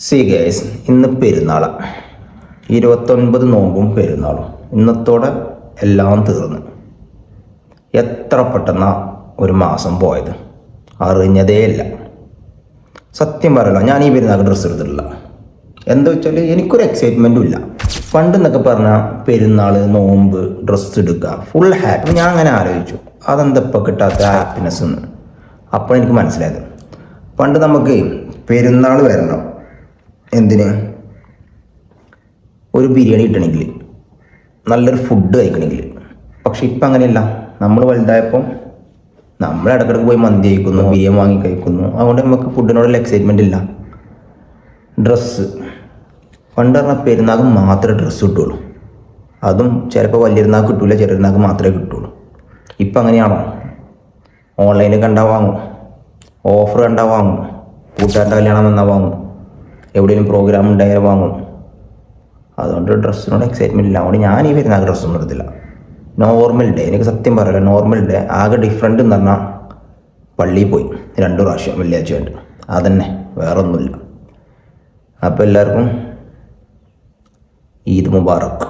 C guys, ഇന്ന് പെരുന്നാളാണ്. 29 നോമ്പും പെരുന്നാളും ഇന്നത്തോടെ എല്ലാം തീർന്നു. എത്ര പെട്ടെന്ന ഒരു മാസം പോയത് അറിഞ്ഞതേ ഇല്ല. സത്യം പറയല, ഞാൻ ഈ പെരുന്നാൾ ഡ്രസ്സ് എടുത്തിട്ടില്ല. എന്താ വെച്ചാൽ എനിക്കൊരു എക്സൈറ്റ്മെൻറ്റും ഇല്ല. പണ്ടെന്നൊക്കെ പറഞ്ഞാൽ പെരുന്നാൾ, നോമ്പ്, ഡ്രസ്സ് എടുക്കുക, ഫുൾ ഹാപ്പി. ഞാൻ അങ്ങനെ ആലോചിച്ചു, അതെന്താ ഇപ്പം കിട്ടാത്ത ഹാപ്പിനെസ് എന്ന്. അപ്പോൾ എനിക്ക് മനസ്സിലായത്, പണ്ട് നമുക്ക് പെരുന്നാൾ വരണം, എന്തിന്, ഒരു ബിരിയാണി കിട്ടണമെങ്കിൽ, നല്ലൊരു ഫുഡ് കഴിക്കണമെങ്കിൽ. പക്ഷെ ഇപ്പം അങ്ങനെയല്ല. നമ്മൾ വലുതായപ്പോൾ നമ്മൾ ഇടയ്ക്കിടയ്ക്ക് പോയി മന്തി കഴിക്കുന്നു, ബിരിയാണി വാങ്ങി കഴിക്കുന്നു. അതുകൊണ്ട് നമുക്ക് ഫുഡിനോടുള്ള എക്സൈറ്റ്മെൻ്റ് ഇല്ല. ഡ്രസ്സ് പണ്ട് പറഞ്ഞാൽ പെരുന്നാൾക്ക് മാത്രമേ ഡ്രസ്സ് കിട്ടുള്ളൂ. അതും ചിലപ്പോൾ വലിയൊരുന്നാൾക്ക് കിട്ടില്ല, ചെറിയൊരുന്നാൾക്ക് മാത്രമേ കിട്ടുള്ളൂ. ഇപ്പം അങ്ങനെയാണോ? ഓൺലൈനിൽ കണ്ടാൽ വാങ്ങും, ഓഫർ കണ്ടാൽ വാങ്ങും, കൂട്ടുകാരുടെ കല്യാണം വന്നാൽ വാങ്ങും, എവിടെയെങ്കിലും പ്രോഗ്രാം ഉണ്ടായാൽ വാങ്ങും. അതുകൊണ്ട് ഡ്രസ്സിനോട് എക്സൈറ്റ്മെൻറ്റ് ഇല്ല. അതുകൊണ്ട് ഞാൻ ഈ പെരുന്നാൾ ഡ്രസ്സൊന്നും എടുത്തില്ല. നോർമൽ ഡേ, എനിക്ക് സത്യം പറയില്ല, നോർമൽ ഡേ ആകെ ഡിഫറെൻ്റ് എന്ന് പറഞ്ഞാൽ പള്ളിയിൽ പോയി 2 പ്രാവശ്യം വെള്ളിയാഴ്ച വേണ്ട, അതന്നെ, വേറൊന്നുമില്ല. അപ്പോൾ എല്ലാവർക്കും ഈദ് മുബാറക്ക്.